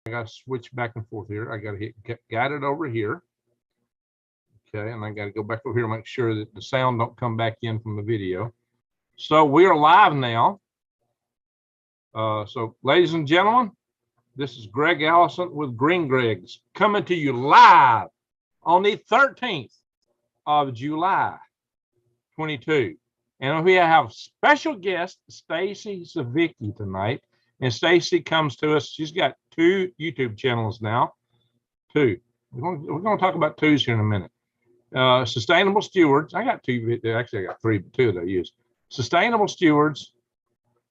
got to switch back and forth here. I got to hit guided over here. Okay, and I got to go back over here to make sure that the sound don't come back in from the video. So we are live now. So ladies and gentlemen, this is Greg Allison with Green Greg's coming to you live on the 13th of July, 22. And we have special guest Stacy Zivicki tonight. And Stacy comes to us. She's got 2 YouTube channels now. 2. We're going to talk about 2s here in a minute. Sustainable Stewards. I got 2. Actually, I got 3, but 2 that I use. Sustainable Stewards.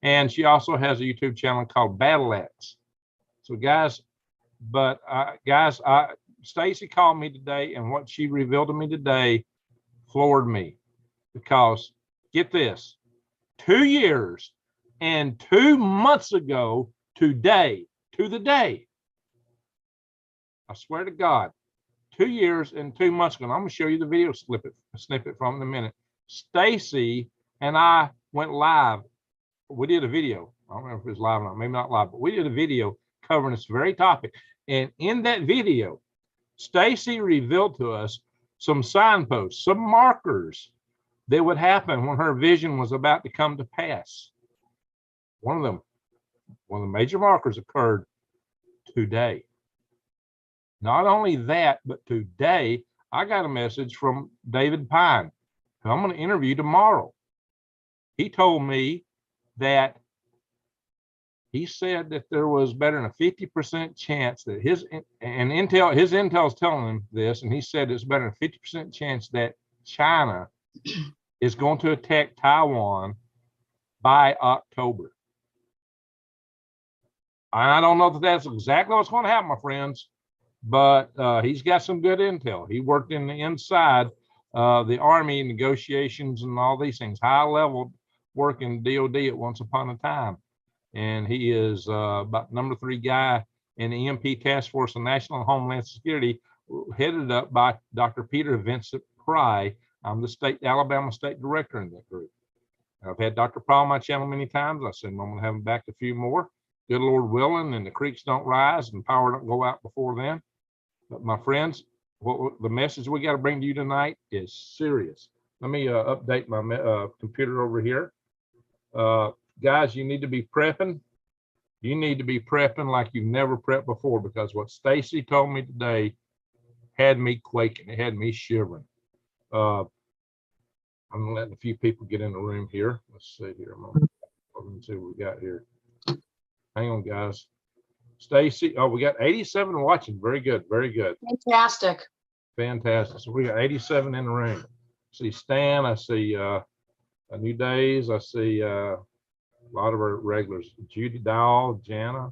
And she also has a YouTube channel called Battle Axe. So guys, Stacy called me today, and what she revealed to me today floored me, because get this, 2 years and 2 months ago today, to the day, I swear to God, 2 years and 2 months ago, and I'm going to show you the video snippet from in a minute. Stacy and I went live. We did a video. I don't know if it was live or not, maybe not live, but we did a video covering this very topic. And in that video, Stacy revealed to us some signposts, some markers that would happen when her vision was about to come to pass. One of the major markers occurred today. Not only that, but today I got a message from David Pine, who I'm going to interview tomorrow. He told me that he said that there was better than a 50% chance that his intel is telling him this, and he said it's better than a 50% chance that China is going to attack Taiwan by October. I don't know that that's exactly what's going to happen, my friends, but he's got some good intel. He worked in the inside the Army negotiations and all these things, high level work in DOD at once upon a time. And he is about number 3 guy in the EMP Task Force of National and Homeland Security, headed up by Dr. Peter Vincent Pry. I'm the Alabama State Director in that group. I've had Dr. Pry on my channel many times. I said I'm going to have him back a few more. Good Lord willing, and the creeks don't rise and power don't go out before then. But my friends, the message we got to bring to you tonight is serious. Let me update my computer over here. Guys, you need to be prepping. You need to be prepping like you've never prepped before, because what Stacy told me today had me quaking. It had me shivering. I'm letting a few people get in the room here. Let's see here. Let's see what we got here. Hang on, guys. Stacy, oh, we got 87 watching. Very good, very good. Fantastic. Fantastic. So we got 87 in the room. I see Stan. I see New Days. I see a lot of our regulars. Judy Dowell, Jana.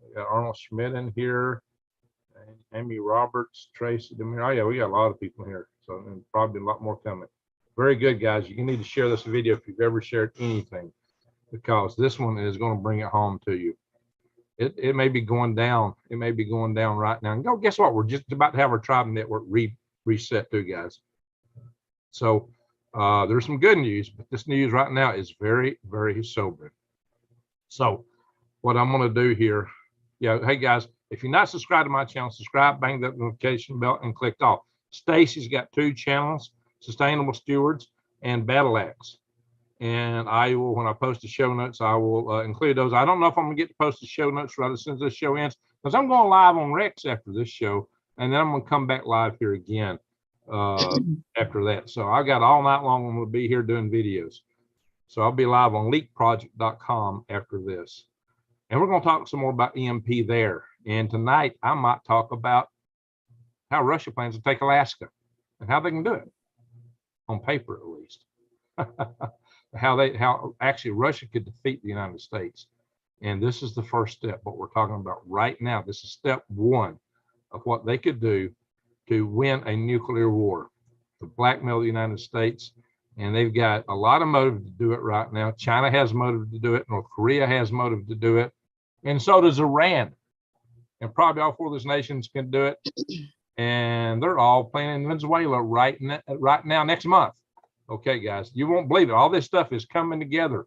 We got Arnold Schmidt in here. Amy Roberts, Tracy Demir. Oh yeah, we got a lot of people here. So and probably a lot more coming. Very good, guys. You need to share this video if you've ever shared anything, because this one is going to bring it home to you. It may be going down. It may be going down right now. And go, guess what? We're just about to have our tribe network reset too, guys. So there's some good news, but this news right now is very, very sobering. So what I'm going to do here, hey guys, if you're not subscribed to my channel, subscribe, bang that notification bell, and click off. Stacy's got 2 channels, Sustainable Stewards and Battle Axe. And I will, when I post the show notes, I will include those. I don't know if I'm going to get to post the show notes right as soon as this show ends, because I'm going live on Rex after this show, and then I'm going to come back live here again after that. So I got all night long. I'm going to be here doing videos. So I'll be live on leakproject.com after this. And we're going to talk some more about EMP there. And tonight I might talk about how Russia plans to take Alaska and how they can do it, on paper at least. how actually Russia could defeat the United States. And this is the first step, what we're talking about right now. This is step 1 of what they could do to win a nuclear war, to blackmail the United States. And they've got a lot of motive to do it right now. China has motive to do it. North Korea has motive to do it. And so does Iran. And probably all 4 of those nations can do it. And they're all playing in Venezuela right now, next month. Okay, guys, you won't believe it. All this stuff is coming together.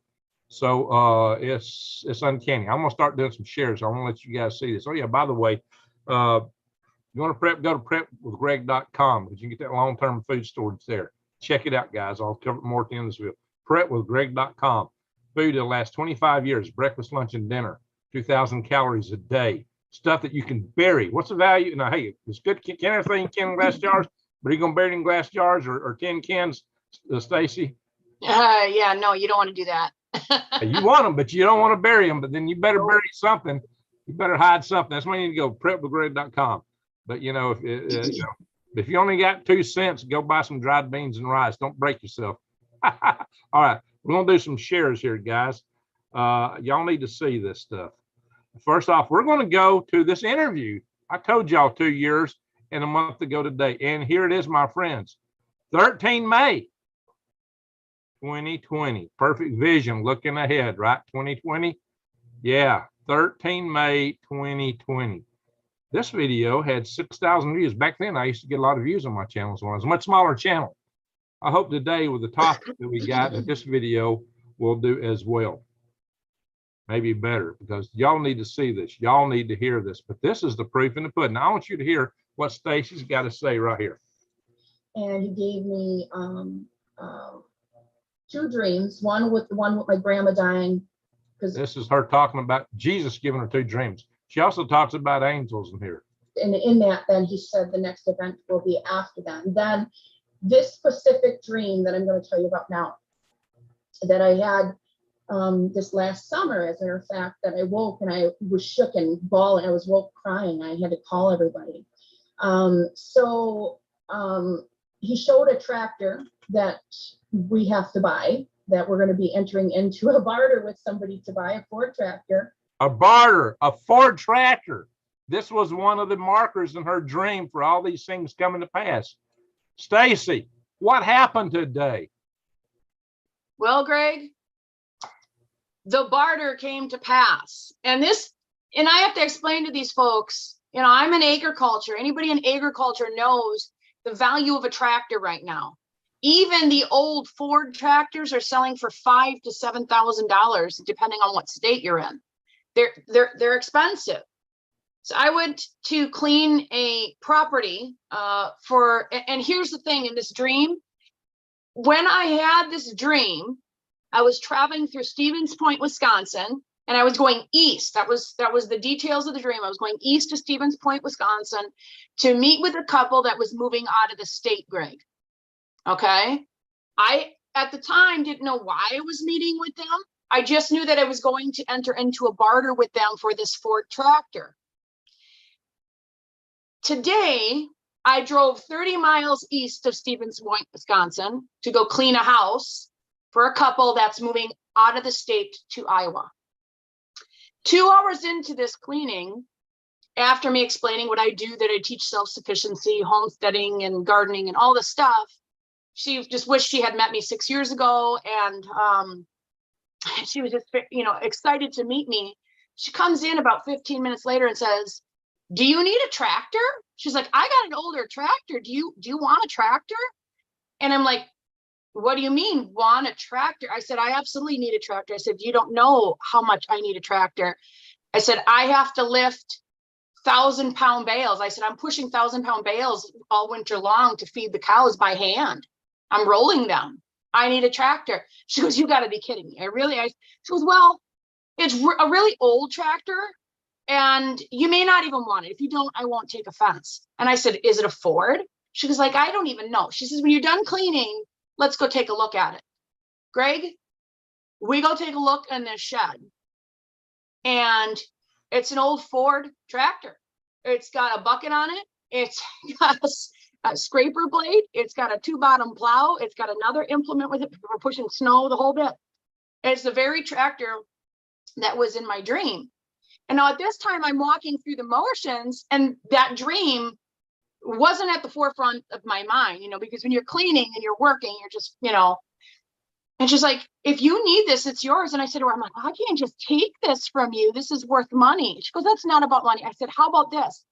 So it's uncanny. I'm gonna start doing some shares. I want to let you guys see this. Oh yeah, by the way, you want to prep, go to prepwithgreg.com because you can get that long-term food storage there. Check it out, guys. I'll cover more at the end of this video. Prepwithgreg.com. Food that'll last 25 years, breakfast, lunch, and dinner, 2,000 calories a day. Stuff that you can bury. What's the value? Now, hey, it's good. Can everything in glass jars? But are you going to bury it in glass jars or tin cans, Stacy? Yeah, no, you don't want to do that. You want them, but you don't want to bury them. But then you better bury something. You better hide something. That's why you need to go prepwithgreg.com. But you know, if you only got 2 cents, go buy some dried beans and rice. Don't break yourself. All right, we're gonna do some shares here, guys. Y'all need to see this stuff. First off, we're gonna go to this interview. I told y'all 2 years and a month ago today, and here it is, my friends. 13 May 2020. Perfect vision, looking ahead, right? 2020. Yeah, 13 May 2020. This video had 6,000 views. Back then, I used to get a lot of views on my channel. So it was a much smaller channel. I hope today, with the topic that we got, that this video will do as well. Maybe better, because y'all need to see this. Y'all need to hear this. But this is the proof in the pudding. I want you to hear what Stacy's got to say right here. And he gave me 2 dreams. One with my grandma dying. This is her talking about Jesus giving her 2 dreams. She also talks about angels in here. And in that, then he said the next event will be after that. And then this specific dream that I'm going to tell you about now, that I had this last summer, as a matter of fact, that I woke and I was shook and bawling. I was woke crying. I had to call everybody. He showed a tractor that we have to buy, that we're going to be entering into a barter with somebody to buy a Ford tractor. A barter, a Ford tractor. This was one of the markers in her dream for all these things coming to pass. Stacy, what happened today? Well, Greg, the barter came to pass. And I have to explain to these folks, I'm in agriculture. Anybody in agriculture knows the value of a tractor right now. Even the old Ford tractors are selling for $5,000 to $7,000, depending on what state you're in. They're expensive. So I went to clean a property and here's the thing in this dream. When I had this dream, I was traveling through Stevens Point, Wisconsin, and I was going east. That was the details of the dream. I was going east to Stevens Point, Wisconsin, to meet with a couple that was moving out of the state, Greg. Okay. I, at the time, didn't know why I was meeting with them. I just knew that I was going to enter into a barter with them for this Ford tractor. Today, I drove 30 miles east of Stevens Point, Wisconsin, to go clean a house for a couple that's moving out of the state to Iowa. 2 hours into this cleaning, after me explaining what I do, that I teach self-sufficiency, homesteading, and gardening, and all this stuff, she just wished she had met me 6 years ago, and she was just, excited to meet me. She comes in about 15 minutes later and says, "Do you need a tractor?" She's like, "I got an older tractor. Do you want a tractor?" And I'm like, "What do you mean, want a tractor?" I said, "I absolutely need a tractor." I said, "You don't know how much I need a tractor." I said, "I have to lift 1,000-pound bales." I said, "I'm pushing 1,000-pound bales all winter long to feed the cows by hand. I'm rolling them. I need a tractor." She goes, "You got to be kidding me." She goes, "Well, it's a really old tractor and you may not even want it. If you don't, I won't take offense." And I said, "Is it a Ford?" She goes, "I don't even know." She says, "When you're done cleaning, let's go take a look at it." Greg, we go take a look in this shed, and it's an old Ford tractor. It's got a bucket on it. It's got a scraper blade. It's got a 2-bottom plow. It's got another implement with it for pushing snow, the whole bit. It's the very tractor that was in my dream. And now at this time, I'm walking through the motions, and that dream wasn't at the forefront of my mind, because when you're cleaning and you're working, you're just, and she's like, "If you need this, it's yours." And I said to her, I'm like, "I can't just take this from you. This is worth money." She goes, "That's not about money." I said, "How about this?"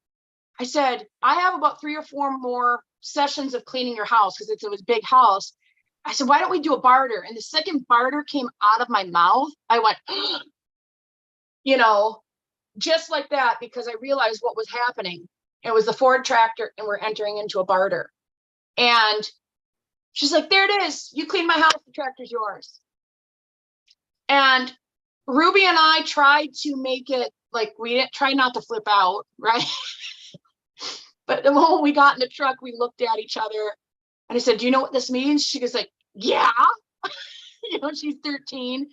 I said, "I have about 3 or 4 more sessions of cleaning your house," because it was a big house. I said, why don't we do a barter? And the second barter came out of my mouth, I went, you know, just like that, because I realized what was happening. It was the Ford tractor, and we're entering into a barter. And she's like, there it is. You clean my house, the tractor's yours. And Ruby and I tried to make it like, we didn't try not to flip out, right? But the moment we got in the truck, we looked at each other, and I said, do you know what this means? She goes like, yeah. You know, she's 13.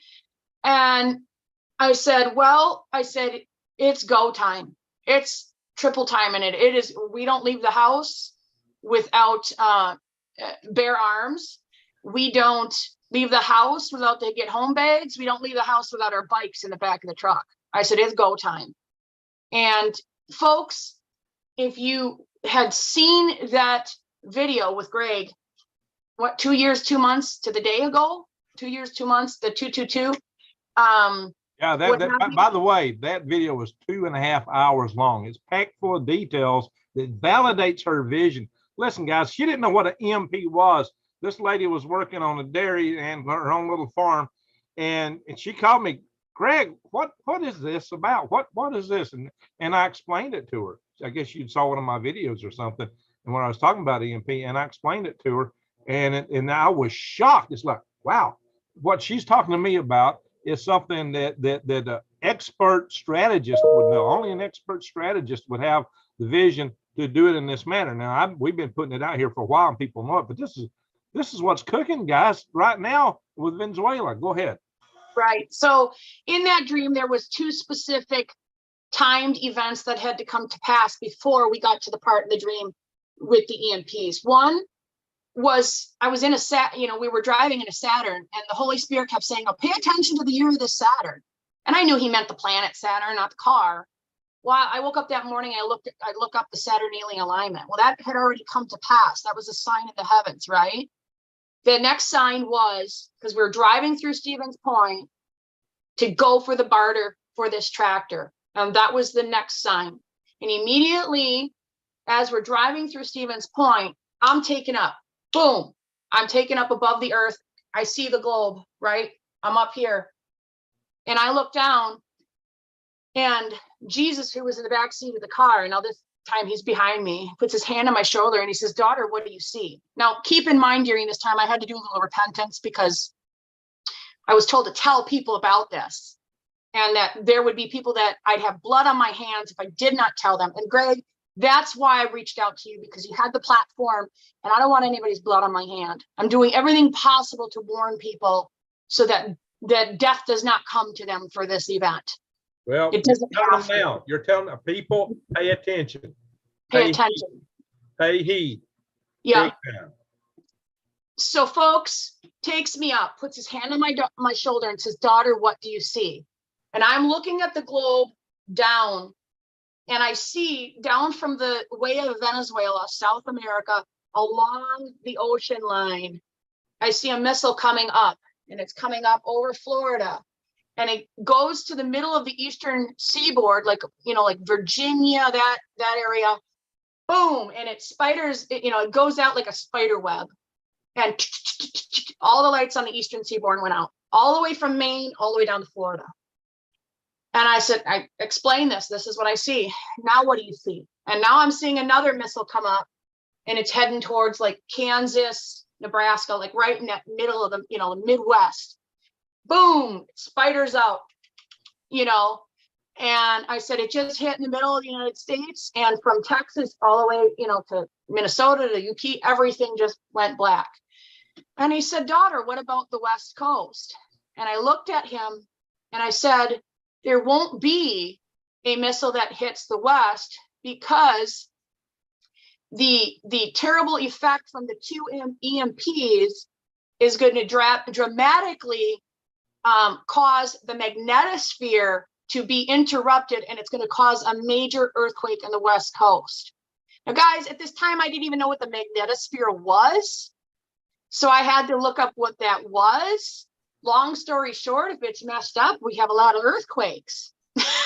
And I said, well, it's go time. It's triple time in it. It is, we don't leave the house without bare arms. We don't leave the house without they get home bags. We don't leave the house without our bikes in the back of the truck. I said, it's go time. And folks, if you had seen that video with Greg, what, 2 years, 2 months to the day ago, 2 years, 2 months, the 222. Yeah, by the way, that video was 2.5 hours long. It's packed full of details that validates her vision. Listen, guys, she didn't know what an EMP was. This lady was working on a dairy and her own little farm, and she called me, Greg, what is this about? What is this? And I explained it to her. I guess you saw one of my videos or something, and when I was talking about EMP, and I explained it to her, and I was shocked. It's like, wow, what she's talking to me about is something that an expert strategist would know. Only an expert strategist would have the vision to do it in this manner. Now, we've been putting it out here for a while, and people know it, but this is what's cooking, guys, right now with Venezuela. Go ahead. Right. So in that dream, there was 2 specific timed events that had to come to pass before we got to the part of the dream with the EMPs. One was, I was in we were driving in a Saturn, and the Holy Spirit kept saying, oh, pay attention to the year of this Saturn. And I knew he meant the planet Saturn, not the car. Well, I woke up that morning, I look up the Saturnalian alignment. Well, that had already come to pass. That was a sign in the heavens, right? The next sign was, because we were driving through Stevens Point to go for the barter for this tractor. And that was the next sign. And immediately, as we're driving through Stevens Point, I'm taken up. Boom. I'm taken up above the earth. I see the globe, right? I'm up here. And I look down, and Jesus, who was in the back seat of the car, now this time he's behind me, puts his hand on my shoulder, and he says, daughter, what do you see? Now, keep in mind, during this time, I had to do a little repentance, because I was told to tell people about this, and that there would be people that I'd have blood on my hands if I did not tell them. And Greg, that's why I reached out to you, because you had the platform, and I don't want anybody's blood on my hand. I'm doing everything possible to warn people so that death does not come to them for this event. Well, it doesn't have them now. You're telling people, pay attention. Pay attention. Pay heed. Yeah. So folks, takes me up, puts his hand on my shoulder and says, daughter, what do you see? And I'm looking at the globe down, and I see down from the way of Venezuela, South America, along the ocean line, I see a missile coming up, and it's coming up over Florida, and it goes to the middle of the eastern seaboard, like Virginia, that area. Boom, and it spiders, it goes out like a spider web, and all the lights on the eastern seaboard went out, all the way from Maine, all the way down to Florida. And I said, I explained this. This is what I see. Now, what do you see? And now I'm seeing another missile come up, and it's heading towards like Kansas, Nebraska, like right in that middle of the Midwest. Boom, spiders out, and I said, it just hit in the middle of the United States, and from Texas all the way, to Minnesota to UP, everything just went black. And he said, daughter, what about the West Coast? And I looked at him and I said, there won't be a missile that hits the West, because the terrible effect from the 2 EMPs is going to dramatically cause the magnetosphere to be interrupted, and it's going to cause a major earthquake on the West Coast. Now, guys, at this time, I didn't even know what the magnetosphere was, so I had to look up what that was. Long story short, if it's messed up, we have a lot of earthquakes.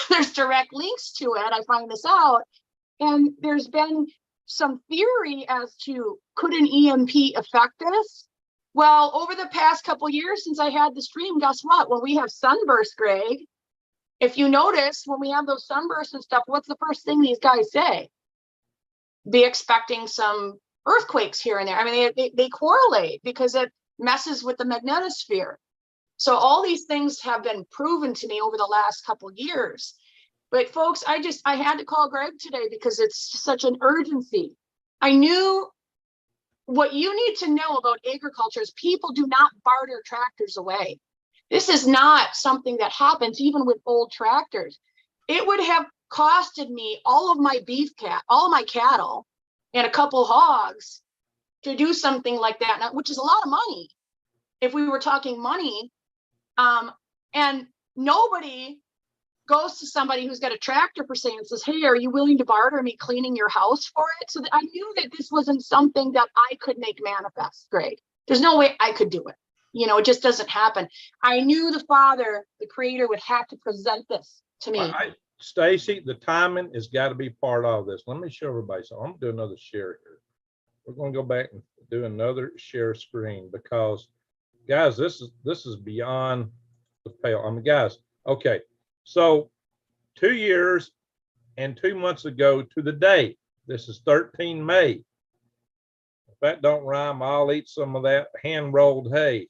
There's direct links to it. I find this out, and there's been some theory as to, could an EMP affect us? Well, over the past couple years since I had this dream, guess what? When we have sunburst, Greg, if you notice, when we have those sunbursts and stuff, what's the first thing these guys say? Be expecting some earthquakes here and there. I mean, they correlate because it messes with the magnetosphere. So all these things have been proven to me over the last couple of years. But folks, I had to call Greg today because it's such an urgency. I knew what you need to know about agriculture is people do not barter tractors away. This is not something that happens even with old tractors. It would have costed me all of my all of my cattle and a couple hogs to do something like that, which is a lot of money if we were talking money. And nobody goes to somebody who's got a tractor per se and says, hey, are you willing to barter me cleaning your house for it? So I knew that this wasn't something that I could make manifest, Greg. There's no way I could do it. You know, it just doesn't happen. I knew the Father, the Creator, would have to present this to me. Stacy, the timing has got to be part of this. Let me show everybody. So I'm gonna do another share here. We're gonna go back and do another share screen because, guys, this is beyond the pale. I mean, guys, okay. So 2 years and 2 months ago to the day, this is 13 May. If that don't rhyme, I'll eat some of that hand-rolled hay.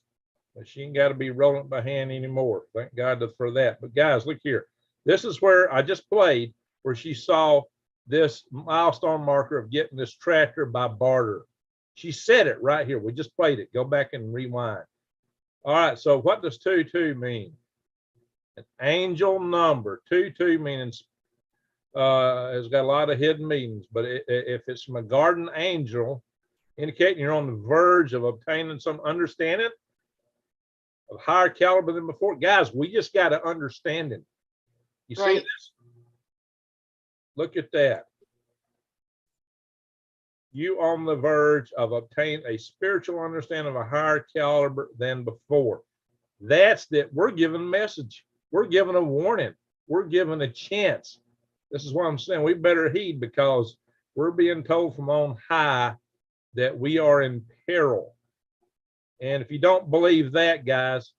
But she ain't got to be rolling it by hand anymore. Thank God for that. But guys, look here. This is where I just played, where she saw this milestone marker of getting this tractor by barter. She said it right here. We just played it. Go back and rewind. All right, so what does 22 mean? An angel number. 22 means has got a lot of hidden meanings, but if it's from a guardian angel, indicating you're on the verge of obtaining some understanding of higher caliber than before. Guys, we just got to understand it. You see this? Look at that. You on the verge of obtaining a spiritual understanding of a higher caliber than before. That's that we're given a message. We're given a warning. We're given a chance. This is what I'm saying. We better heed because we're being told from on high that we are in peril. And if you don't believe that, guys,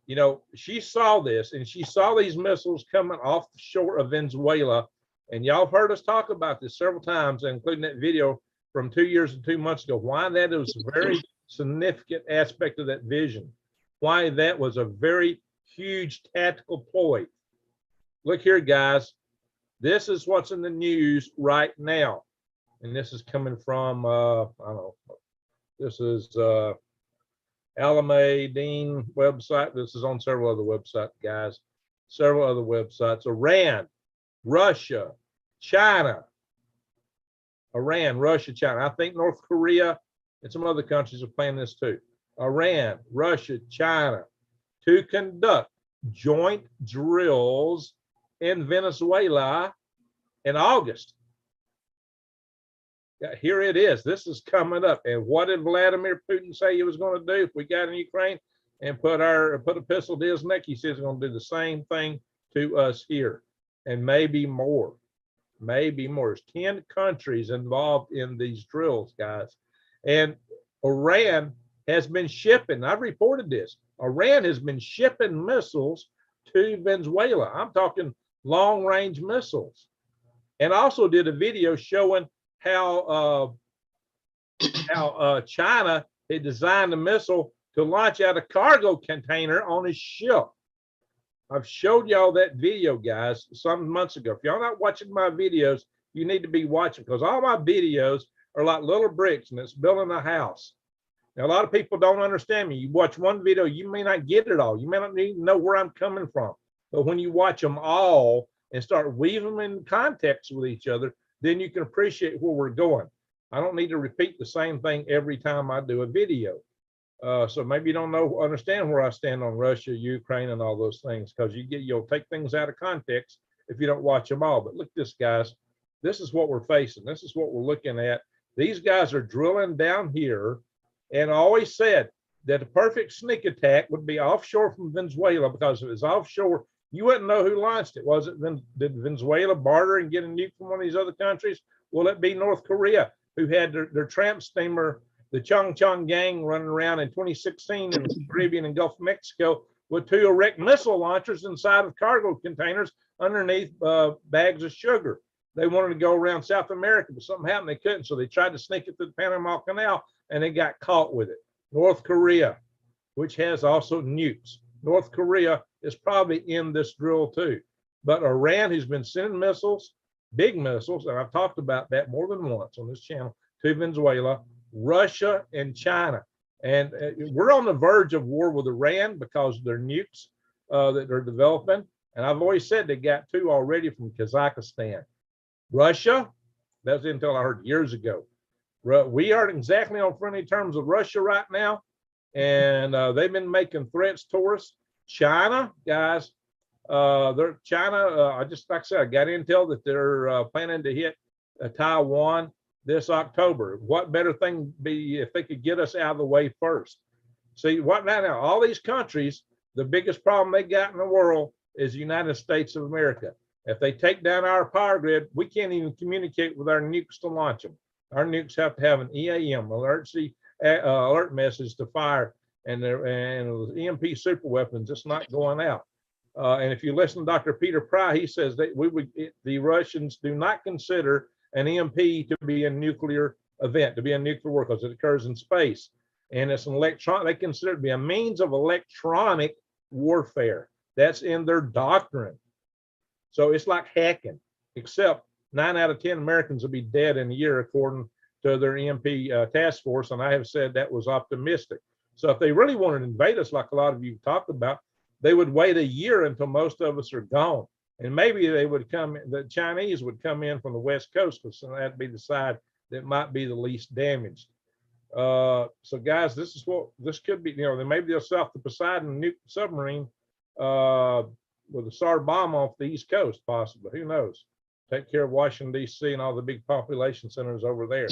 you know, she saw this and she saw these missiles coming off the shore of Venezuela. And y'all have heard us talk about this several times, including that video from 2 years and 2 months ago, why that was a very significant aspect of that vision, why that was a very huge tactical ploy. Look here, guys. This is what's in the news right now. And this is coming from, I don't know, this is Alameddin website. This is on several other websites, guys. Several other websites. Iran, Russia, China. Iran, Russia, China. I think North Korea and some other countries are playing this too. Iran, Russia, China to conduct joint drills in Venezuela in August. Yeah, here it is. This is coming up. And what did Vladimir Putin say he was going to do if we got in Ukraine and put a pistol to his neck? He says he's going to do the same thing to us here, and maybe more. Maybe more. There's 10 countries involved in these drills, guys. And Iran has been shipping, I've reported this, Iran has been shipping missiles to Venezuela. I'm talking long-range missiles. And also did a video showing how China had designed a missile to launch out a cargo container on his ship. I've showed y'all that video, guys, some months ago. If y'all not watching my videos, you need to be watching because all my videos are like little bricks and it's building a house. Now, a lot of people don't understand me. You watch one video, you may not get it all. You may not even know where I'm coming from. But when you watch them all and start weaving them in context with each other, then you can appreciate where we're going. I don't need to repeat the same thing every time I do a video. So maybe you don't understand where I stand on Russia, Ukraine, and all those things, because you'll take things out of context if you don't watch them all. But look at this, guys. This is what we're facing. This is what we're looking at. These guys are drilling down here, and I always said that a perfect sneak attack would be offshore from Venezuela, because if it's offshore, you wouldn't know who launched it. Was it did Venezuela barter and get a nuke from one of these other countries? Will it be North Korea, who had their tramp steamer the Chong Chong gang running around in 2016 in the Caribbean and Gulf of Mexico with 2 erect missile launchers inside of cargo containers underneath bags of sugar. They wanted to go around South America, but something happened. They couldn't. So they tried to sneak it through the Panama Canal and they got caught with it. North Korea, which has also nukes. North Korea is probably in this drill too. But Iran, who's been sending missiles, big missiles, and I've talked about that more than once on this channel, to Venezuela, Russia, and China. And we're on the verge of war with Iran because of their nukes that they're developing. And I've always said they got 2 already from Kazakhstan. Russia, that's intel I heard years ago. We aren't exactly on friendly terms with Russia right now. And they've been making threats to us. China, guys, China, I just, like I said, I got intel that they're planning to hit Taiwan this October. What better thing be if they could get us out of the way first? See, what now, all these countries, the biggest problem they got in the world is the United States of America. If they take down our power grid, we can't even communicate with our nukes to launch them. Our nukes have to have an EAM, alert message to fire, and EMP super weapons, it's not going out. And if you listen to Dr. Peter Pry, he says that the Russians do not consider an EMP to be a nuclear event, to be a nuclear war, because it occurs in space. And it's an they consider it to be a means of electronic warfare. That's in their doctrine. So it's like hacking, except 9 out of 10 Americans will be dead in a year, according to their EMP task force. And I have said that was optimistic. So if they really wanted to invade us, like a lot of you talked about, they would wait a year until most of us are gone. And maybe they would come, the Chinese would come in from the West Coast, because that'd be the side that might be the least damaged. So guys, this could be, maybe they'll set off the Poseidon nuke submarine with a SAR bomb off the East Coast, possibly. Who knows? Take care of Washington, D.C. and all the big population centers over there.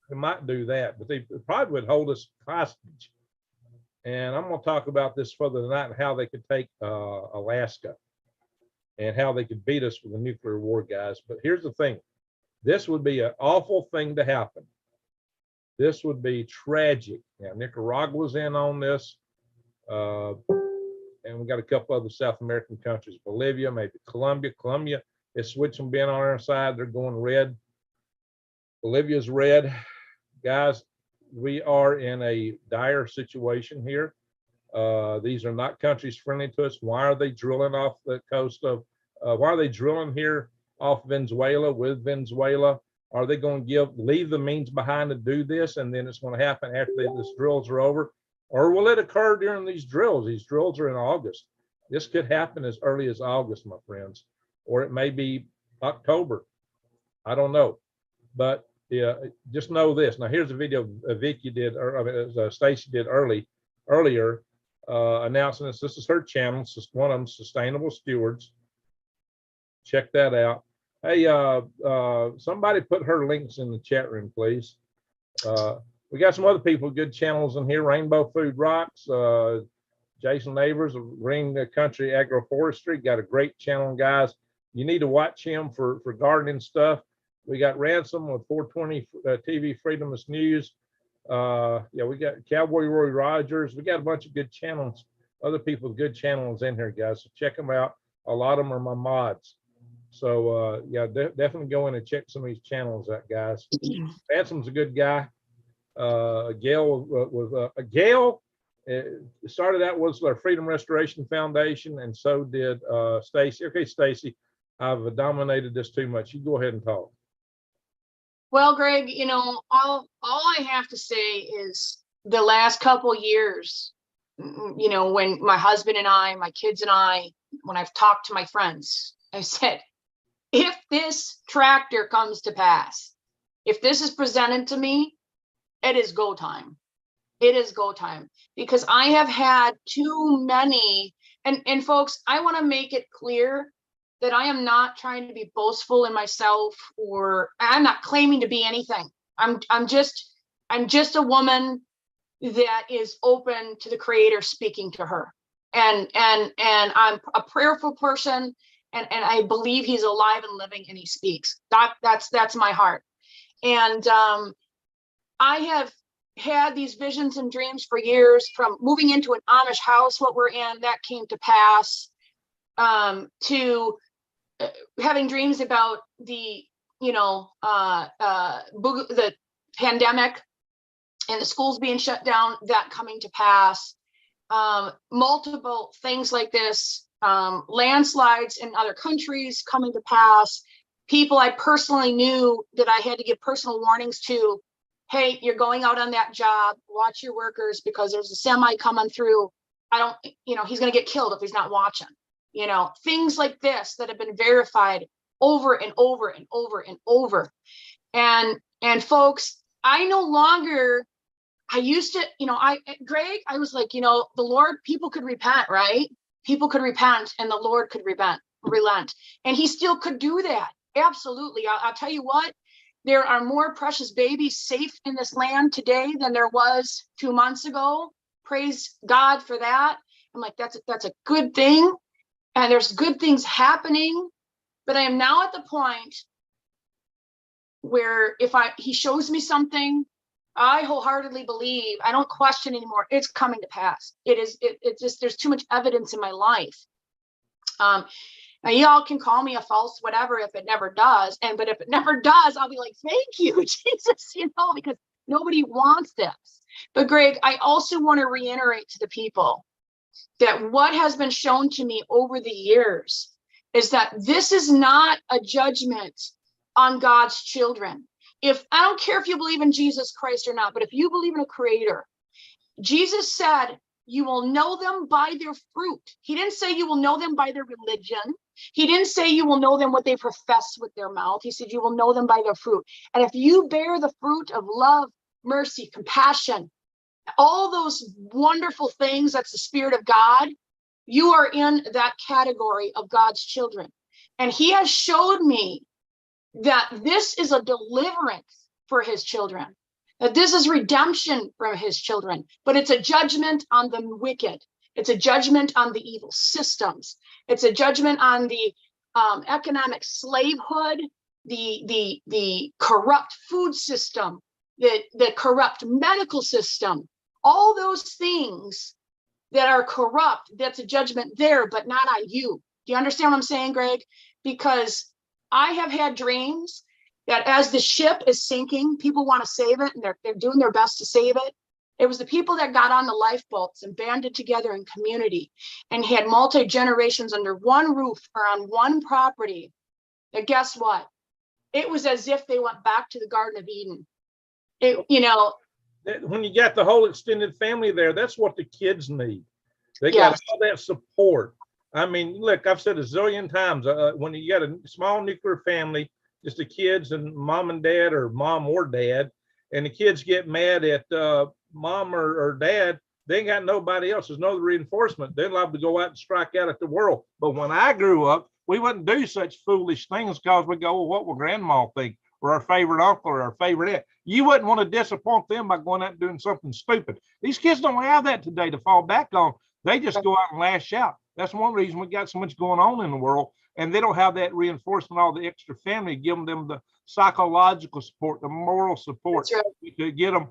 They might do that, but they probably would hold us hostage. And I'm going to talk about this further tonight and how they could take Alaska and how they could beat us with a nuclear war, guys. But here's the thing. This would be an awful thing to happen. This would be tragic. Now, Nicaragua's in on this. And we got a couple other South American countries, Bolivia, maybe Colombia. Colombia is switching being on our side. They're going red. Bolivia's red. Guys, we are in a dire situation here. These are not countries friendly to us. Why are they drilling off the coast of, why are they drilling here off Venezuela with Venezuela? Are they going to leave the means behind to do this, and then it's going to happen after these drills are over? Or will it occur during these drills? These drills are in August. This could happen as early as August, my friends, or it may be October. I don't know, but yeah, just know this. Now, here's a video Vicky did, or Stacy did earlier, announcing this. This is her channel. This is one of them, Sustainable Stewards. Check that out. Hey, somebody put her links in the chat room, please. We got some other people with good channels in here. Rainbow Food Rocks, Jason Neighbors, Ring Country Agroforestry, got a great channel, guys. You need to watch him for gardening stuff. We got Ransom with 420 TV Freedomist News. Yeah, we got Cowboy Roy Rogers. We got a bunch of good channels, other people with good channels in here, guys. So check them out. A lot of them are my mods. So yeah, definitely go in and check some of these channels out, guys. Ransom's a good guy. Gail started out was our Freedom Restoration Foundation, and so did Stacy. Okay, Stacy, I've dominated this too much. You go ahead and talk. Well, Greg, all I have to say is the last couple years, when my husband and I, my kids and I, when I've talked to my friends, I said, if this tractor comes to pass, if this is presented to me, it is go time. It is go time, because I have had too many, and folks, I want to make it clear that I am not trying to be boastful in myself, or I'm not claiming to be anything. I'm just a woman that is open to the Creator speaking to her. And I'm a prayerful person, and I believe He's alive and living, and He speaks. That's my heart. And I have had these visions and dreams for years, from moving into an Amish house, what we're in, that came to pass, to having dreams about the, the pandemic and the schools being shut down, that coming to pass, multiple things like this, landslides in other countries coming to pass, people I personally knew that I had to give personal warnings to. Hey, you're going out on that job, watch your workers, because there's a semi coming through. He's going to get killed if he's not watching, things like this that have been verified over and over and over and over. And folks, I no longer, I used to, Greg, I was like, the Lord, people could repent, right? People could repent and the Lord could relent. And he still could do that. Absolutely. I'll tell you what, there are more precious babies safe in this land today than there was 2 months ago. Praise God for that. I'm like, that's a good thing. And there's good things happening. But I am now at the point where if he shows me something, I wholeheartedly believe, I don't question anymore, it's coming to pass. It's just, there's too much evidence in my life. Now y'all can call me a false whatever if it never does. But if it never does, I'll be like, thank you, Jesus, because nobody wants this. But Greg, I also want to reiterate to the people that what has been shown to me over the years is that this is not a judgment on God's children. I don't care if you believe in Jesus Christ or not, but if you believe in a creator, Jesus said, you will know them by their fruit. He didn't say you will know them by their religion. He didn't say you will know them what they profess with their mouth. He said you will know them by their fruit. And if you bear the fruit of love, mercy, compassion, all those wonderful things, that's the Spirit of God, you are in that category of God's children. And he has showed me that this is a deliverance for his children, that this is redemption for his children, but it's a judgment on the wicked. It's a judgment on the evil systems. It's a judgment on the economic slavehood, the corrupt food system, the corrupt medical system, all those things that are corrupt. That's a judgment there, but not on you. Do you understand what I'm saying, Greg? Because I have had dreams that as the ship is sinking, people want to save it, and they're doing their best to save it. It was the people that got on the lifeboats and banded together in community and had multi-generations under one roof or on one property. And guess what? It was as if they went back to the Garden of Eden. When you got the whole extended family there, that's what the kids need. They got Yes. all that support. I mean, look, I've said a zillion times, when you got a small nuclear family, just the kids and mom and dad, or mom or dad, and the kids get mad at mom or dad, they ain't got nobody else. There's no reinforcement. They'd love to go out and strike out at the world. But when I grew up, we wouldn't do such foolish things because we go, well, what will grandma think? Or our favorite uncle or our favorite aunt. You wouldn't want to disappoint them by going out and doing something stupid. These kids don't have that today to fall back on. They just go out and lash out. That's one reason we got so much going on in the world. And they don't have that reinforcement, all the extra family, giving them the psychological support, the moral support to get them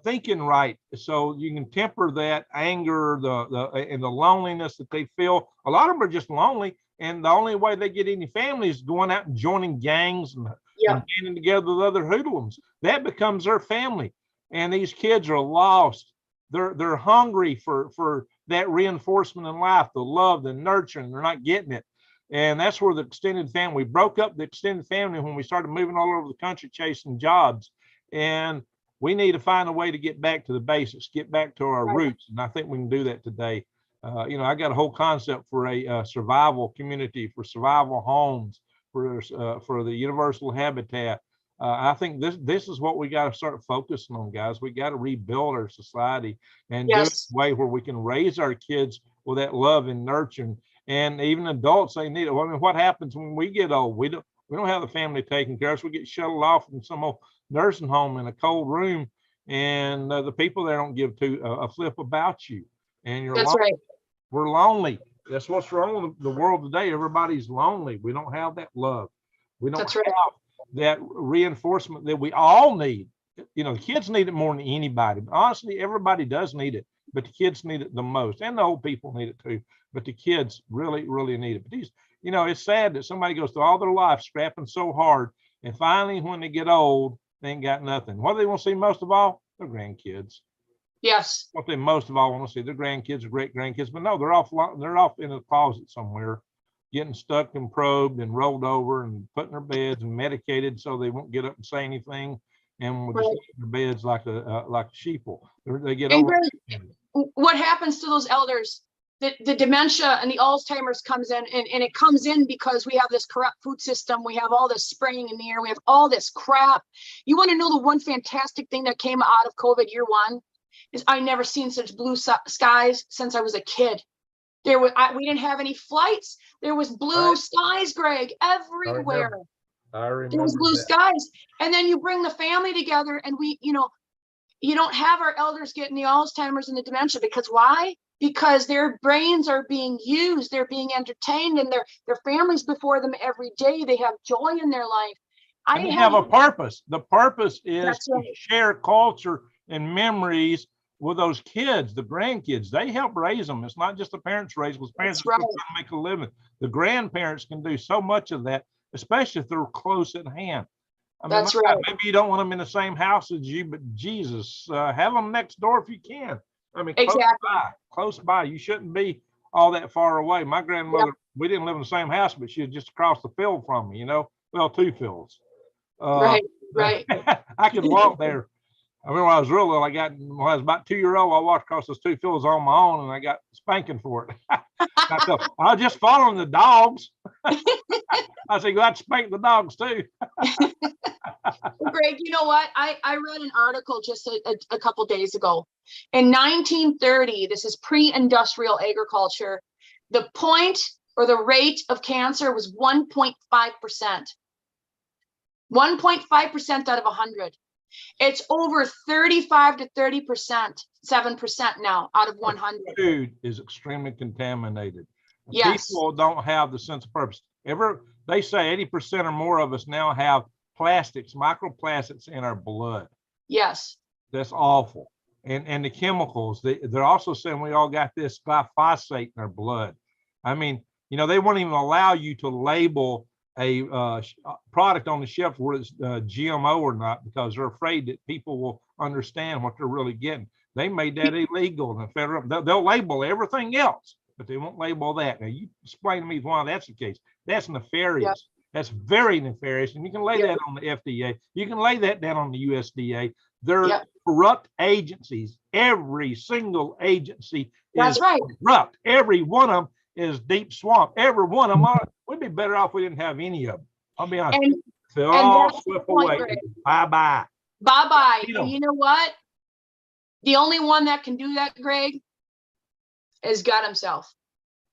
thinking right. So you can temper that anger, and the loneliness that they feel. A lot of them are just lonely. And the only way they get any family is going out and joining gangs and banding together with other hoodlums. That becomes their family. And these kids are lost. They're hungry for that reinforcement in life, the love, the nurturing. They're not getting it. And that's where the extended family, we broke up the extended family when we started moving all over the country chasing jobs. And we need to find a way to get back to the basics, get back to our roots. And I think we can do that today. I got a whole concept for a survival community, for survival homes, for the universal habitat. I think this is what we got to start focusing on, guys. We got to rebuild our society and do it in a way where we can raise our kids with that love and nurturing. And even adults, they need it. I mean, what happens when we get old? We don't have the family taking care of us. We get shuttled off in some old nursing home in a cold room, and the people there don't give a flip about you. And you're lonely. Right. We're lonely. That's what's wrong with the world today. Everybody's lonely. We don't have that love. We don't have that reinforcement that we all need. you know, the kids need it more than anybody. Honestly, everybody does need it, but the kids need it the most, and the old people need it too. But the kids really, really need it. But these, you know, it's sad that somebody goes through all their life scrapping so hard, and finally, when they get old, they ain't got nothing. What do they want to see most of all? Their grandkids. Yes. What they most of all want to see, their grandkids or great grandkids. But no, they're off in a closet somewhere, getting stuck and probed and rolled over and put in their beds and medicated so they won't get up and say anything, and will just Right. lay in their beds like a sheeple. They get And over. Greg, what happens to those elders? The dementia and the Alzheimer's comes in, and it comes in because we have this corrupt food system. We have all this spraying in the air. We have all this crap. You want to know the one fantastic thing that came out of COVID year one is I never seen such blue skies since I was a kid. We didn't have any flights. There was blue Right. skies, Greg, everywhere. I remember There was blue that. skies. And then you bring the family together, and you don't have our elders getting the Alzheimer's and the dementia, because why? Because their brains are being used, they're being entertained, and their families before them every day. They have joy in their life. And they have a purpose. The purpose is That's to right. share culture and memories with those kids, the grandkids. They help raise them. It's not just the parents raise, because parents That's are still right. trying to make a living. The grandparents can do so much of that, especially if they're close at hand. I mean, That's right. maybe you don't want them in the same house as you, but Jesus, have them next door if you can. I mean, Exactly. close by. You shouldn't be all that far away. My grandmother, we didn't live in the same house, but she was just across the field from me, you know, well, 2 fields. Right. I could walk there. I remember when I was real little, when I was about 2-year-old, I walked across those 2 fields on my own, and I got spanking for it. I was just following the dogs. I said, "Glad to spank the dogs too." Greg, you know what? I read an article just a couple days ago. In 1930, this is pre-industrial agriculture, the point or the rate of cancer was 1.5%. 1.5% out of 100. It's over 35 to 30%, 7% now out of 100. Food is extremely contaminated. Yes. People don't have the sense of purpose. They say 80% or more of us now have plastics, microplastics in our blood. Yes. That's awful. And the chemicals, they're also saying we all got this glyphosate in our blood. I mean, you know, they won't even allow you to label a product on the shelf where it's GMO or not, because they're afraid that people will understand what they're really getting. They made that illegal in the federal. They'll label everything else, but they won't label that. Now, you explain to me why that's the case. That's nefarious. Yep. That's very nefarious. And you can lay that on the FDA. You can lay that down on the USDA. They're corrupt agencies. Every single agency is corrupt. Every one of them is deep swamp. Every one of them we'd be better off if we didn't have any of them. I'll be honest. They'll all slip away. Bye-bye. Bye-bye. And you know what? The only one that can do that, Greg, is God himself.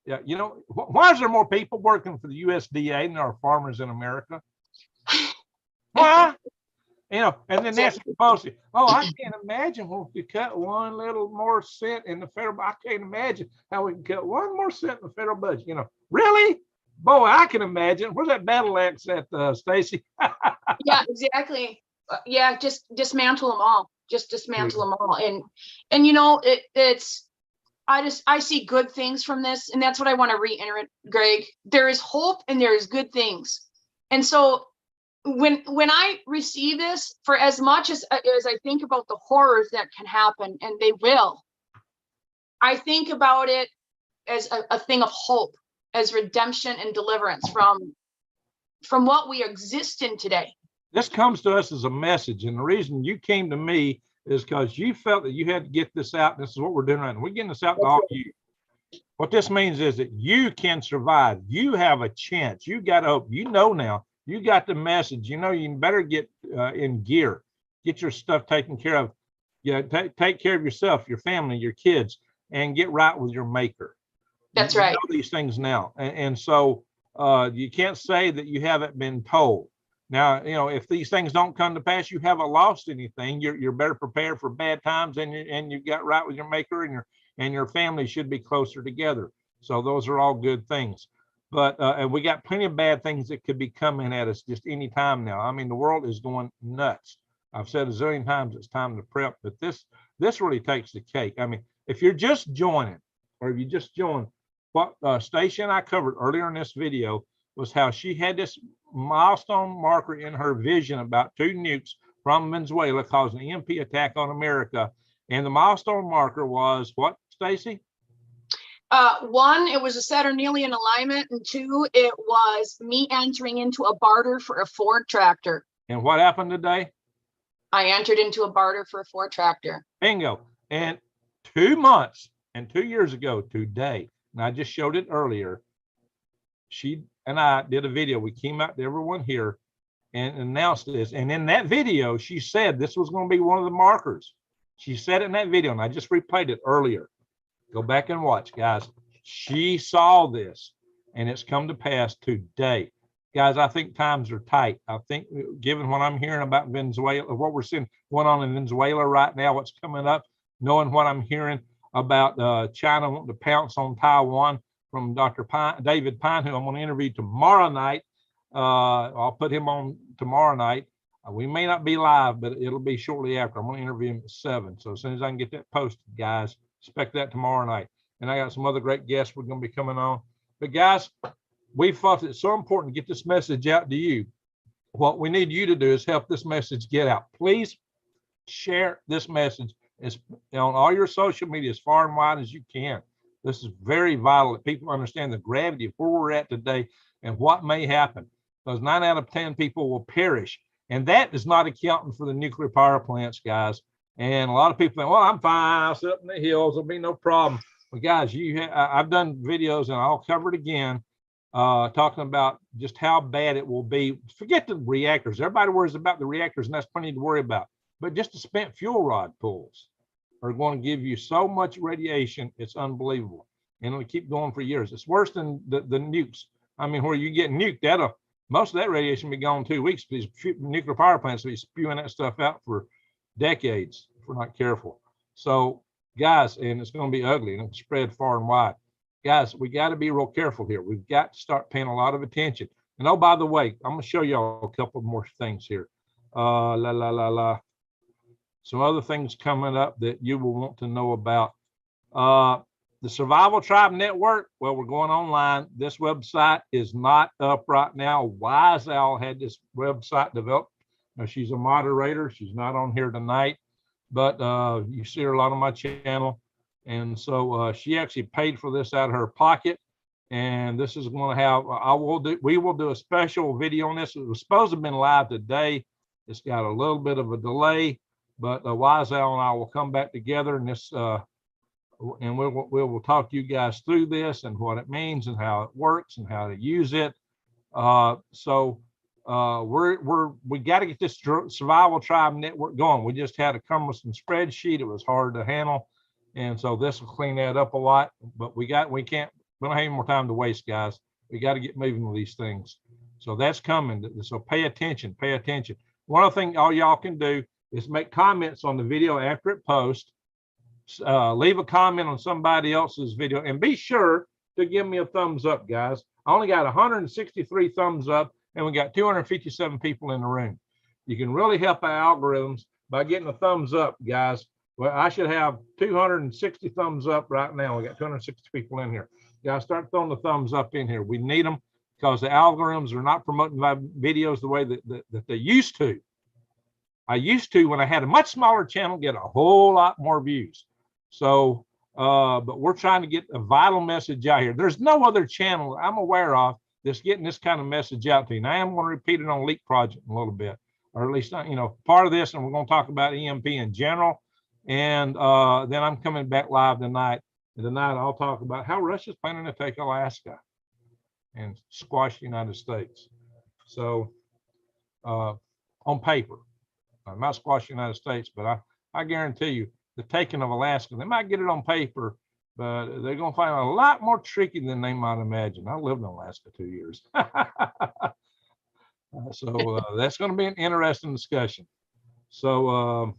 Yeah, you know, why is there more people working for the USDA than there are farmers in America? Why? You know, and then that's supposed to, I can't imagine if you cut one little more cent in the federal, I can't imagine how we can cut one more cent in the federal budget. You know, really? Boy, I can imagine. Where's that battle axe at, Stacy? Yeah, exactly. Yeah, just dismantle them all. Just dismantle them all. And you know, I see good things from this, and that's what I want to reiterate, Greg. There is hope and there is good things. And so when I receive this, for as much as I think about the horrors that can happen, and they will, I think about it as a thing of hope, as redemption and deliverance from what we exist in today. This comes to us as a message, and the reason you came to me is because you felt that you had to get this out. And this is what we're doing right now. We're getting this out to all of you. What this means is that you can survive. You have a chance. You got hope. You know now. You got the message. You know you better get in gear. Get your stuff taken care of. Yeah, take care of yourself, your family, your kids, and get right with your maker. That's right. You know these things now, and so you can't say that you haven't been told. Now, you know, if these things don't come to pass, you haven't lost anything. You're better prepared for bad times, and you got right with your maker, and your family should be closer together. So those are all good things. But and we got plenty of bad things that could be coming at us just any time now. I mean, the world is going nuts. I've said a zillion times it's time to prep, but this really takes the cake. I mean, if you're just joining, or if you just joined, what Stacy and I covered earlier in this video was how she had this milestone marker in her vision about 2 nukes from Venezuela causing an EMP attack on America. And the milestone marker was what, Stacy? 1, it was a Saturnalian alignment, and 2, it was me entering into a barter for a Ford tractor. And what happened today? I entered into a barter for a Ford tractor. Bingo. And 2 months and 2 years ago today, and I just showed it earlier, she and I did a video. We came out to everyone here and announced this. And in that video, she said this was going to be one of the markers. She said it in that video, and I just replayed it earlier. Go back and watch, guys. She saw this, and it's come to pass today. Guys, I think times are tight. I think given what I'm hearing about Venezuela, what we're seeing going on in Venezuela right now, what's coming up, knowing what I'm hearing about China wanting to pounce on Taiwan from Dr. David Pine, who I'm going to interview tomorrow night. I'll put him on tomorrow night. We may not be live, but it'll be shortly after. I'm going to interview him at 7. So as soon as I can get that posted, guys, expect that tomorrow night. And I got some other great guests we're going to be coming on. But guys, we thought it's so important to get this message out to you. What we need you to do is help this message get out. Please share this message on all your social media as far and wide as you can. This is very vital that people understand the gravity of where we're at today and what may happen. Because 9 out of 10 people will perish. And that is not accounting for the nuclear power plants, guys. And a lot of people think, well, I'm fine. I'll sit up in the hills. There'll be no problem. But guys, I've done videos, and I'll cover it again, talking about just how bad it will be. Forget the reactors. Everybody worries about the reactors, and that's plenty to worry about. But just the spent fuel rod pools are going to give you so much radiation. It's unbelievable. And it'll keep going for years. It's worse than the nukes. I mean, where you get nuked, most of that radiation will be gone in 2 weeks. These nuclear power plants will be spewing that stuff out for decades if we're not careful. So, guys, and it's going to be ugly and it'll spread far and wide. Guys, we got to be real careful here. We've got to start paying a lot of attention. And oh, by the way, I'm going to show y'all a couple more things here. Some other things coming up that you will want to know about. The Survival Tribe Network, well, we're going online. This website is not up right now. Wise Owl had this website developed. Now, she's a moderator. She's not on here tonight, but you see her a lot on my channel. And so she actually paid for this out of her pocket. And this is going to have, we will do a special video on this. It was supposed to have been live today. It's got a little bit of a delay, but Wise Owl and I will come back together and this, and we'll talk to you guys through this and what it means and how it works and how to use it. We got to get this Survival Tribe Network going. We just had a cumbersome spreadsheet. It was hard to handle. And so this will clean that up a lot, but we don't have any more time to waste, guys. We got to get moving with these things. So that's coming. So pay attention, pay attention. One other thing all y'all can do is make comments on the video after it posts. Leave a comment on somebody else's video and be sure to give me a thumbs up, guys. I only got 163 thumbs up and we got 257 people in the room. You can really help our algorithms by getting a thumbs up, guys. Well, I should have 260 thumbs up right now. We got 260 people in here. Guys, start throwing the thumbs up in here. We need them because the algorithms are not promoting my videos the way that they used to. I used to, when I had a much smaller channel, get a whole lot more views. So, but we're trying to get a vital message out here. There's no other channel I'm aware of that's getting this kind of message out to you. Now, I am going to repeat it on Leak Project a little bit, or at least, part of this, and we're going to talk about EMP in general. And then I'm coming back live tonight. And tonight I'll talk about how Russia's planning to take Alaska and squash the United States. So on paper, I might squash the United States, but I guarantee you the taking of Alaska, they might get it on paper, but they're going to find it a lot more tricky than they might imagine. I lived in Alaska 2 years. So that's going to be an interesting discussion. So,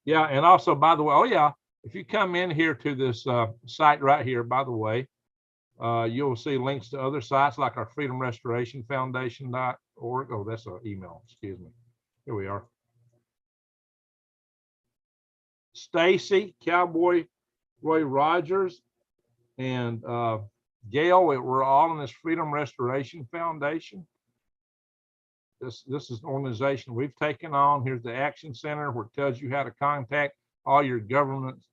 yeah, and also, by the way, if you come in here to this site right here, by the way, you'll see links to other sites like our Freedom Restoration Foundation.org. Oh, that's an email, excuse me. Here we are. Stacy, Cowboy Roy Rogers, and Gail. We're all in this Freedom Restoration Foundation. This is an organization we've taken on. Here's the Action Center, where it tells you how to contact all your governance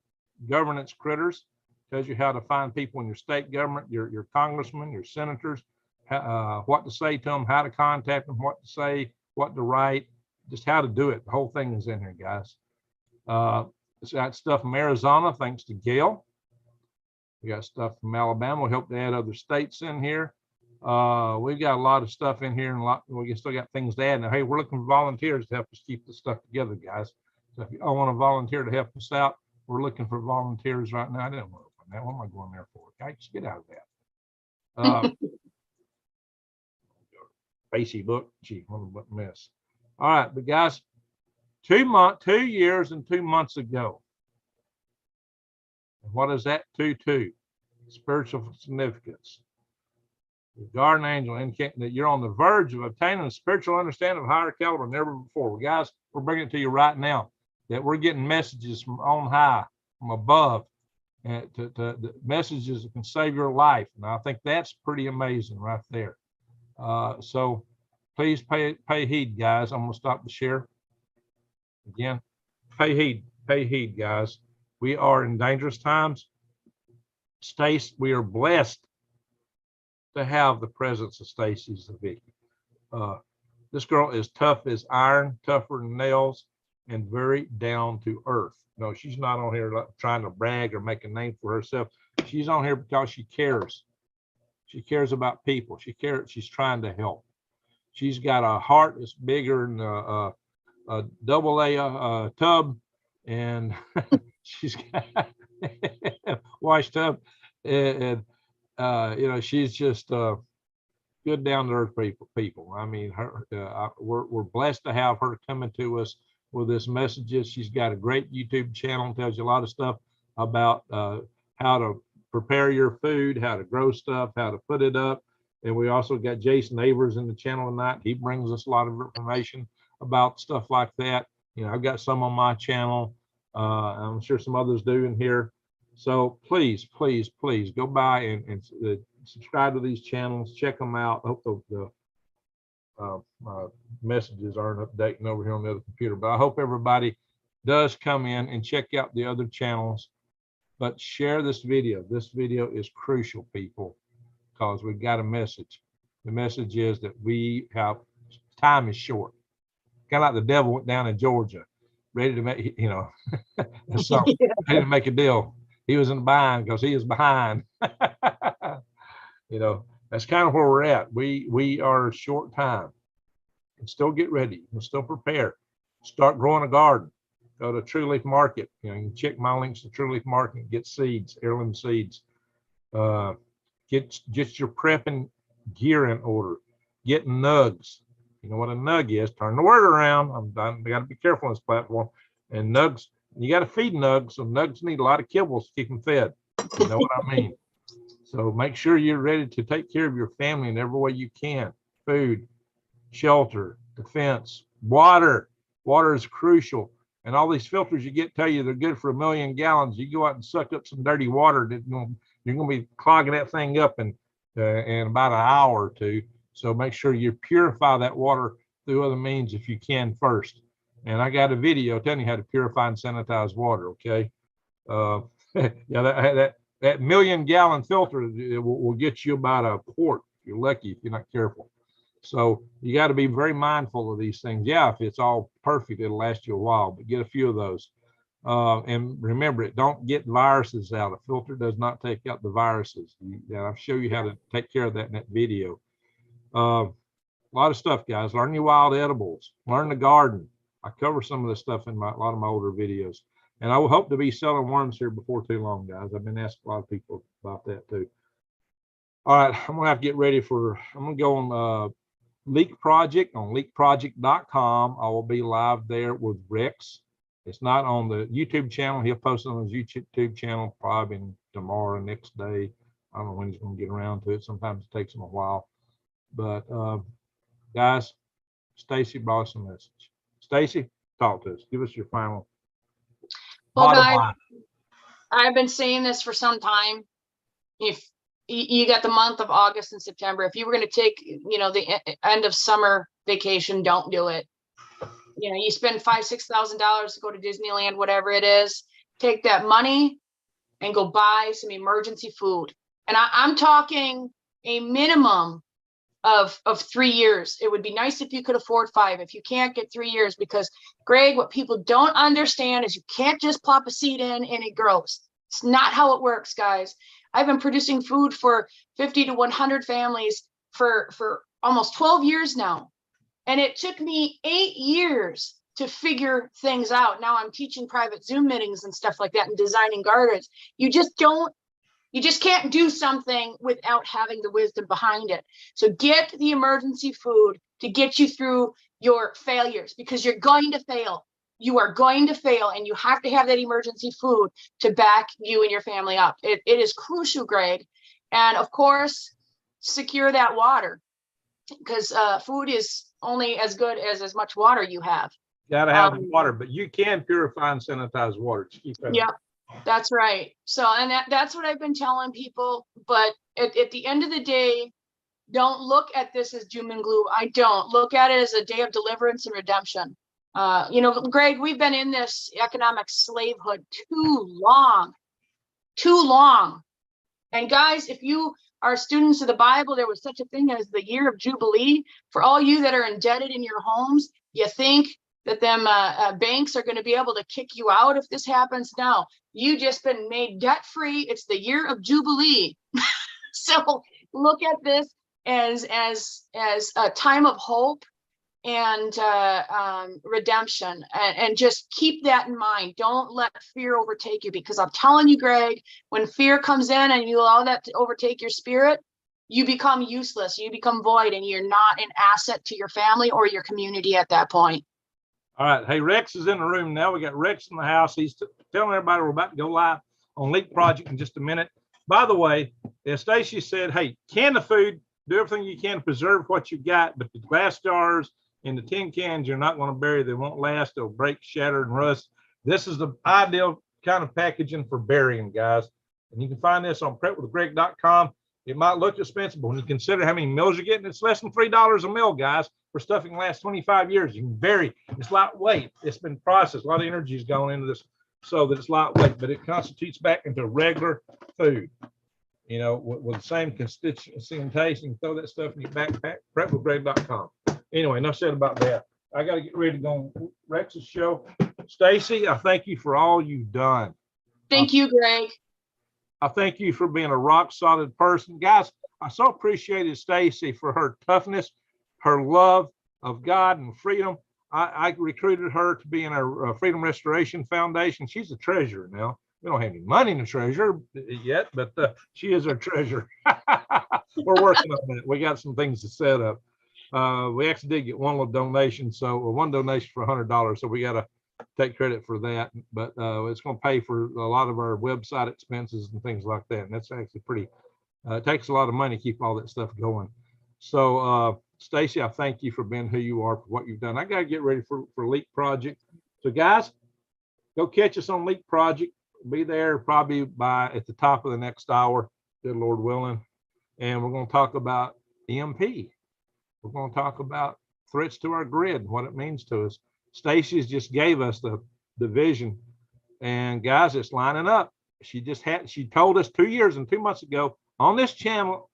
critters. Tells you how to find people in your state government, your congressmen, your senators, what to say to them, how to contact them, what to say, what to write, just how to do it. The whole thing is in here, guys. It's got stuff from Arizona, thanks to Gail. We got stuff from Alabama. We hope to add other states in here. We've got a lot of stuff in here, and we still got things to add. Now, hey, we're looking for volunteers to help us keep this stuff together, guys. So if you all want to volunteer to help us out, we're looking for volunteers right now. I didn't want to open that. What am I going there for? Okay, just get out of that. Spacey book. Gee, what a mess. All right, but guys, 2 years and 2 months ago. And what is that? 2-2. Spiritual significance. The guardian angel indicating that you're on the verge of obtaining a spiritual understanding of higher caliber than ever before. Well, guys, we're bringing it to you right now that we're getting messages from on high, from above, and to the messages that can save your life. And I think that's pretty amazing right there. So please pay heed, guys. I'm going to stop the share. Again, pay heed, guys. We are in dangerous times. Stace, we are blessed to have the presence of Stacy Zivicki. This girl is tough as iron, tougher than nails, and very down to earth. No, she's not on here trying to brag or make a name for herself. She's on here because she cares. She cares about people. She cares. She's trying to help. She's got a heart that's bigger than a double-A tub, and she's got wash tub, and you know, she's just good down to earth people. I mean, we're blessed to have her coming to us with this messages. She's got a great YouTube channel, tells you a lot of stuff about how to prepare your food, how to grow stuff, how to put it up. And we also got Jason Avers in the channel tonight. He brings us a lot of information about stuff like that. You know, I've got some on my channel. I'm sure some others do in here. So please go by and subscribe to these channels. Check them out. I hope the messages aren't updating over here on the other computer, but I hope everybody does come in and check out the other channels. But share this video. This video is crucial, people, because we've got a message. The message is that we have, time is short. Kind of like the devil went down in Georgia, ready to make, you know, so ready to make a deal. He was in the bind because he is behind. You know, that's kind of where we're at. We are short time. And still get ready. And still prepare. Start growing a garden. Go to True Leaf Market. You know, you can check my links to True Leaf Market and get seeds, heirloom seeds. Get your prepping gear in order. Get nugs. You know what a nug is. Turn the word around. I got to be careful on this platform. And nugs, you got to feed nugs. So nugs need a lot of kibbles to keep them fed. You know what I mean? So make sure you're ready to take care of your family in every way you can. Food, shelter, defense, water. Water is crucial. And all these filters you get tell you they're good for 1 million gallons. You go out and suck up some dirty water, you're going to be clogging that thing up in about an hour or two. So make sure you purify that water through other means if you can first. And I got a video telling you how to purify and sanitize water, okay? Yeah, that 1 million gallon filter will get you about a quart if you're lucky, if you're not careful. So you got to be very mindful of these things. Yeah, if it's all perfect, it'll last you a while, but get a few of those. And remember, it don't get viruses out. A filter does not take out the viruses. I'll show you how to take care of that in that video. A lot of stuff, guys. Learn your wild edibles. Learn the garden. I cover some of this stuff in a lot of my older videos. And I will hope to be selling worms here before too long, guys. I've been asking a lot of people about that too. All right, I'm gonna have to get ready I'm gonna go on Leak Project on leakproject.com. I will be live there with Rex. It's not on the YouTube channel. He'll post it on his YouTube channel probably tomorrow, next day. I don't know when he's gonna get around to it. Sometimes it takes him a while. But guys, Stacy brought us a message. Stacy, talk to us. Give us your final. Well, Bottom guys, line. I've been saying this for some time. If you got the month of August and September, if you were going to take, the end of summer vacation, don't do it. You spend $5,000-$6,000 to go to Disneyland, whatever it is, take that money and go buy some emergency food. And I'm talking a minimum of 3 years. It would be nice if you could afford 5. If you can't, get 3 years, because Greg, what people don't understand is you can't just plop a seed in and it grows. It's not how it works, guys. I've been producing food for 50 to 100 families for almost 12 years now. And it took me 8 years to figure things out. Now I'm teaching private Zoom meetings and stuff like that and designing gardens. You just can't do something without having the wisdom behind it. So get the emergency food to get you through your failures, because you're going to fail. You are going to fail, and you have to have that emergency food to back you and your family up. It is crucial, Greg. And of course, secure that water, because food is only as good as much water you have. Gotta have water, but you can purify and sanitize water. Yeah, that's right. So, and that's what I've been telling people. But at the end of the day, don't look at this as doom and gloom. I don't look at it as a day of deliverance and redemption. Greg, we've been in this economic slavehood too long. And guys, if you are students of the Bible, there was such a thing as the year of Jubilee. For all you that are indebted in your homes, you think that them banks are going to be able to kick you out if this happens? No, you just been made debt free. It's the year of Jubilee. So look at this as a time of hope and redemption, and just keep that in mind. Don't let fear overtake you, because I'm telling you, Greg, when fear comes in and you allow that to overtake your spirit, you become useless, you become void, and you're not an asset to your family or your community at that point. All right. Hey, Rex is in the room now. We got Rex in the house. He's telling everybody we're about to go live on Leak Project in just a minute. By the way, as Stacy said, hey, can the food, do everything you can to preserve what you got, but the glass jars and the tin cans you're not going to bury. They won't last. They'll break, shatter, and rust. This is the ideal kind of packaging for burying, guys. And you can find this on prepwithgreg.com. It might look expensive, but when you consider how many meals you're getting, it's less than $3 a meal, guys, for stuffing the last 25 years. You can bury. It's lightweight. It's been processed. A lot of energy has gone into this so that it's lightweight, but it constitutes back into regular food, with the same constituency and taste. And throw that stuff in your backpack, prepwithgreg.com. Anyway, enough said about that. I got to get ready to go on Rex's show. Stacy, I thank you for all you've done. Thank you, Greg. I thank you for being a rock solid person. Guys, I so appreciated Stacy for her toughness, her love of God and freedom. I recruited her to be in our Freedom Restoration Foundation. She's a treasurer now. We don't have any money in the treasurer yet, but she is our treasurer. We're working on that. We got some things to set up. We actually did get one little donation, one donation for $100. So we got to take credit for that, but it's going to pay for a lot of our website expenses and things like that. And that's actually pretty, it takes a lot of money to keep all that stuff going. So Stacy, I thank you for being who you are, for what you've done. I got to get ready for Leak Project. So guys, go catch us on Leak Project. Be there probably at the top of the next hour, good Lord willing. And we're going to talk about EMP. We're going to talk about threats to our grid, what it means to us. Stacy's just gave us the vision, and guys, it's lining up. She told us 2 years and 2 months ago on this channel,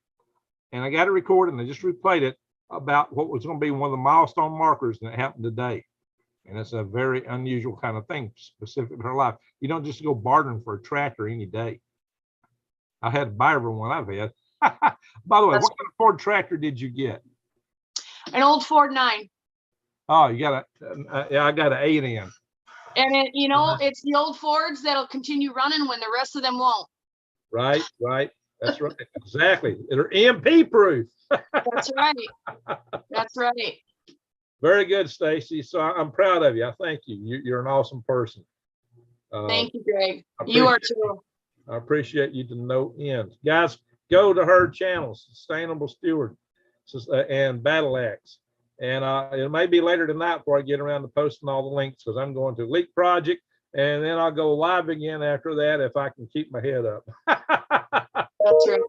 and I got it recorded and I just replayed it, about what was going to be one of the milestone markers that happened today. And it's a very unusual kind of thing specific to her life. You don't just go bartering for a tractor any day. I had to buy every one I've had. By the way, what kind of Ford tractor did you get? An old Ford 9. Oh, you got I got an 8 in. And it's the old Fords that'll continue running when the rest of them won't. Right. That's right. Exactly. They're EMP proof. That's right. That's right. Very good, Stacy. So I'm proud of you. I thank you. You're an awesome person. Thank you, Greg. You are too. I appreciate you to no end. Guys, go to her channels, Sustainable Steward and Battle Axe. And it may be later tonight before I get around to posting all the links, because I'm going to Leak Project. And then I'll go live again after that if I can keep my head up. That's right.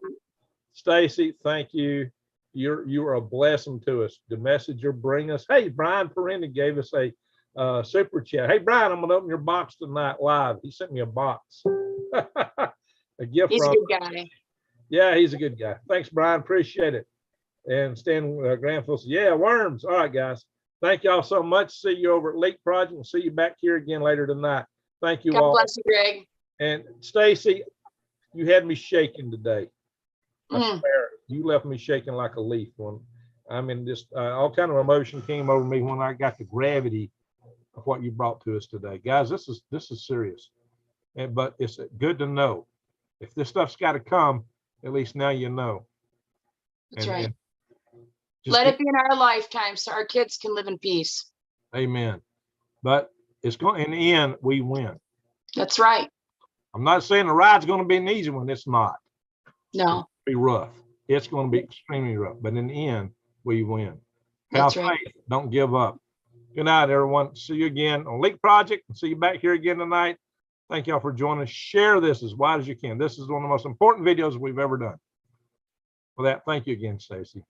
Stacy, thank you. You are a blessing to us. The message you're bringing us. Hey, Brian Perendi gave us a super chat. Hey, Brian, I'm going to open your box tonight live. He sent me a box. A gift He's a from. good guy. Yeah, he's a good guy. Thanks, Brian. Appreciate it. And Stan Granville says, yeah, worms. All right, guys. Thank y'all so much. See you over at Leak Project and see you back here again later tonight. Thank you God all. bless you, Greg. And Stacy, you had me shaking today. I Mm. swear, you left me shaking like a leaf. When I mean, just all kind of emotion came over me when I got the gravity of what you brought to us today, guys. This is serious, but it's good to know if this stuff's got to come. At least now you know. That's right. Just Let it be in our lifetime so our kids can live in peace. Amen. But it's going, in the end, we win. That's right. I'm not saying the ride's going to be an easy one. It's not. No. It'll be rough. It's going to be extremely rough. But in the end, we win. That's Have right. faith. Don't give up. Good night, everyone. See you again on Leak Project. See you back here again tonight. Thank y'all for joining us. Share this as wide as you can. This is one of the most important videos we've ever done. For that, thank you again, Stacy.